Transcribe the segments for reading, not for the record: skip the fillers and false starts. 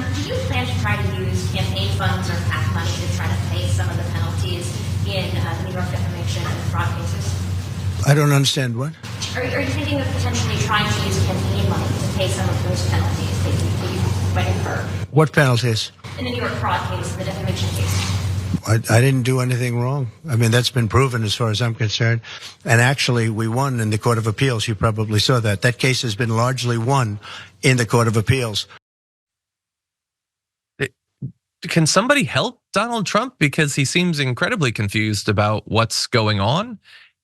Do you plan to try to use campaign funds or PAC money to try to pay some of the penalties in the New York defamation and fraud cases? I don't understand what? Are you thinking of potentially trying to use campaign money to pay some of those penalties that you might incur? What penalties? In the New York fraud case, the defamation case. I didn't do anything wrong. I mean, that's been proven as far as I'm concerned. And actually, we won in the Court of Appeals. You probably saw that. That case has been largely won in the Court of Appeals. Can somebody help Donald Trump? Because he seems incredibly confused about what's going on.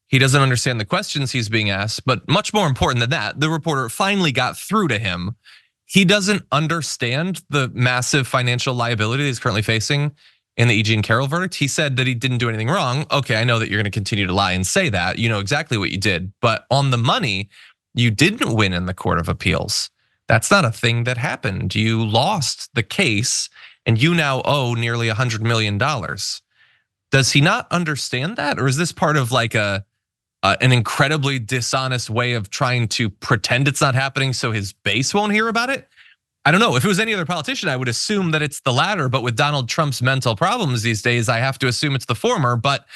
He doesn't understand the questions he's being asked, but much more important than that, the reporter finally got through to him. He doesn't understand the massive financial liability he's currently facing in the E. Jean Carroll verdict. He said that he didn't do anything wrong. Okay, I know that you're gonna continue to lie and say that. You know exactly what you did. But on the money, you didn't win in the Court of Appeals. That's not a thing that happened. You lost the case and you now owe nearly $100 million. Does he not understand that? Or is this part of like an incredibly dishonest way of trying to pretend it's not happening so his base won't hear about it? I don't know. If it was any other politician, I would assume that it's the latter. But with Donald Trump's mental problems these days, I have to assume it's the former. But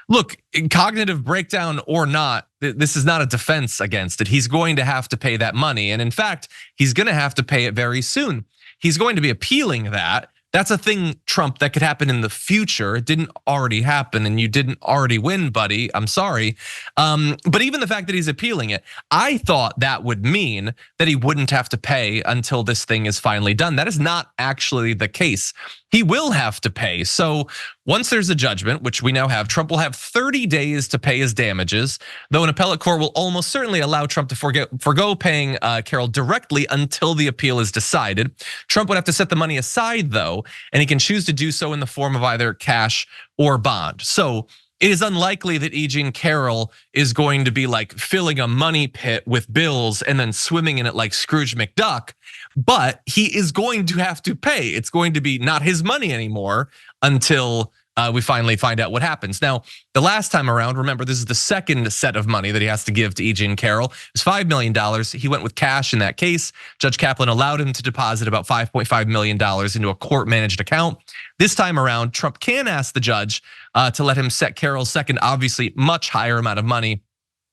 look, cognitive breakdown or not, this is not a defense against it. He's going to have to pay that money. And in fact, he's going to have to pay it very soon. He's going to be appealing that. That's a thing, Trump, that could happen in the future. It didn't already happen and you didn't already win, buddy. I'm sorry. But even the fact that he's appealing it, I thought that would mean that he wouldn't have to pay until this thing is finally done. That is not actually the case. He will have to pay. So once there's a judgment, which we now have, Trump will have 30 days to pay his damages, though an appellate court will almost certainly allow Trump to forgo paying Carroll directly until the appeal is decided. Trump would have to set the money aside though, and he can choose to do so in the form of either cash or bond. So it is unlikely that E. Jean Carroll is going to be like filling a money pit with bills and then swimming in it like Scrooge McDuck, but he is going to have to pay. It's going to be not his money anymore until we finally find out what happens. Now, the last time around, remember, this is the second set of money that he has to give to E. Jean Carroll. It was $5 million. He went with cash in that case. Judge Kaplan allowed him to deposit about $5.5 million into a court-managed account. This time around, Trump can ask the judge to let him set Carroll's second, obviously much higher amount of money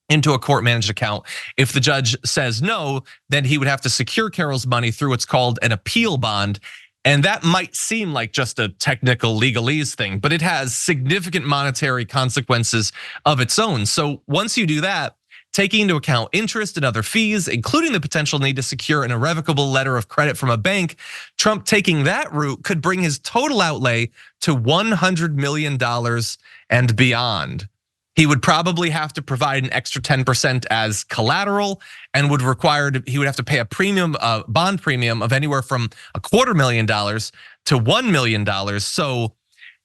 into a court-managed account. If the judge says no, then he would have to secure Carroll's money through what's called an appeal bond. And that might seem like just a technical legalese thing, but it has significant monetary consequences of its own. So once you do that, taking into account interest and other fees, including the potential need to secure an irrevocable letter of credit from a bank, Trump taking that route could bring his total outlay to $100 million and beyond. He would probably have to provide an extra 10% as collateral and he would have to pay a premium, bond premium of anywhere from $250,000 to $1 million. So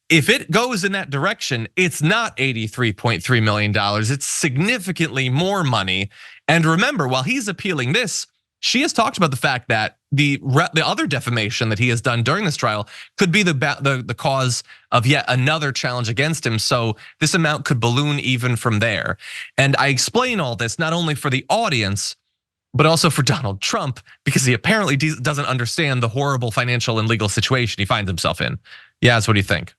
if it goes in that direction, it's not $83.3 million. It's significantly more money. And remember, while he's appealing this, she has talked about the fact that the other defamation that he has done during this trial could be the cause of yet another challenge against him. So this amount could balloon even from there. And I explain all this not only for the audience, but also for Donald Trump, because he apparently doesn't understand the horrible financial and legal situation he finds himself in. Yas, what do you think?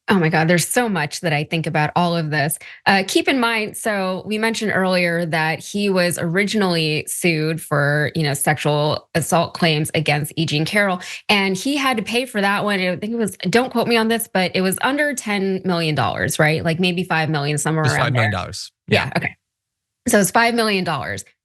Oh my God, there's so much that I think about all of this. Keep in mind, so we mentioned earlier that he was originally sued for, sexual assault claims against E. Jean Carroll, and he had to pay for that one. I think it was, don't quote me on this, but it was under $10 million, right? Like maybe 5 million, somewhere around there. $5 million. Yeah, okay. So it's $5 million.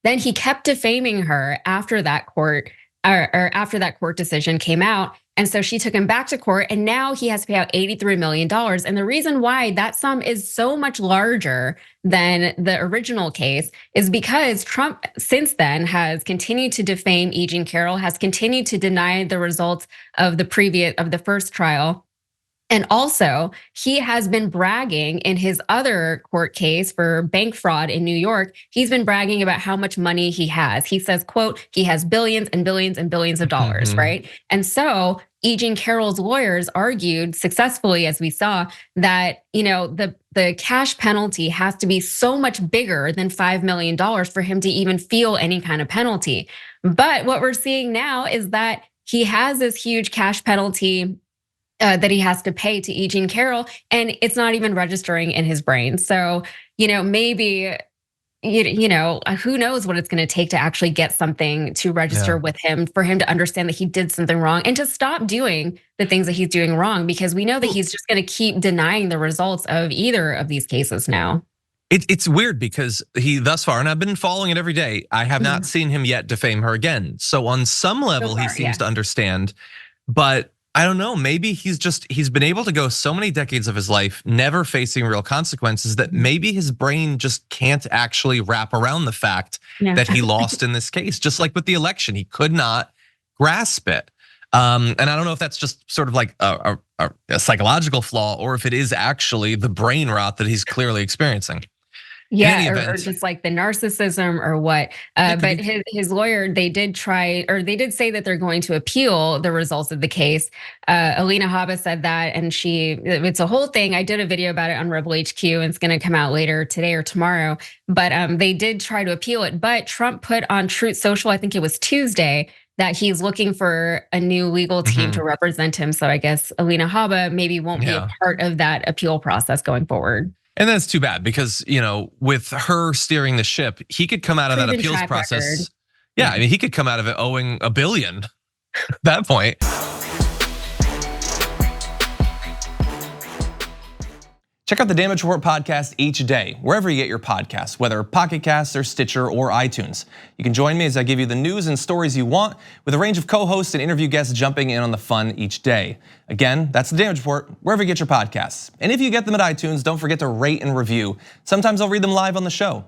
Then he kept defaming her after that court, or after that court decision came out. And so she took him back to court and now he has to pay out $83 million. And the reason why that sum is so much larger than the original case is because Trump since then has continued to defame E. Jean Carroll, has continued to deny the results of the first trial. And also, he has been bragging in his other court case for bank fraud in New York. He's been bragging about how much money he has. He says, quote, he has billions and billions and billions of dollars, right? And so E. Jean Carroll's lawyers argued successfully, as we saw, that the cash penalty has to be so much bigger than $5 million for him to even feel any kind of penalty. But what we're seeing now is that he has this huge cash penalty that he has to pay to E. Jean Carroll, and it's not even registering in his brain. So, maybe, who knows what it's going to take to actually get something to register with him, for him to understand that he did something wrong and to stop doing the things that he's doing wrong, because we know that he's just going to keep denying the results of either of these cases now. It's weird because he thus far, and I've been following it every day, I have not seen him yet defame her again. So on some level, he seems to understand, but I don't know, maybe he's been able to go so many decades of his life never facing real consequences that maybe his brain just can't actually wrap around the fact that he lost in this case. Just like with the election, he could not grasp it. And I don't know if that's just sort of like a psychological flaw, or if it is actually the brain rot that he's clearly experiencing. Yeah, or just like the narcissism or what. But his lawyer, they did say that they're going to appeal the results of the case. Alina Habba said that, and it's a whole thing. I did a video about it on Rebel HQ, and it's going to come out later today or tomorrow. But they did try to appeal it. But Trump put on Truth Social, I think it was Tuesday, that he's looking for a new legal team to represent him. So I guess Alina Habba maybe won't be a part of that appeal process going forward. And that's too bad because, with her steering the ship, he could come out of that appeals process. Yeah, I mean, he could come out of it owing $1 billion at that point. Check out the Damage Report podcast each day, wherever you get your podcasts, whether Pocket Casts or Stitcher or iTunes. You can join me as I give you the news and stories you want, with a range of co-hosts and interview guests jumping in on the fun each day. Again, that's the Damage Report, wherever you get your podcasts. And if you get them at iTunes, don't forget to rate and review. Sometimes I'll read them live on the show.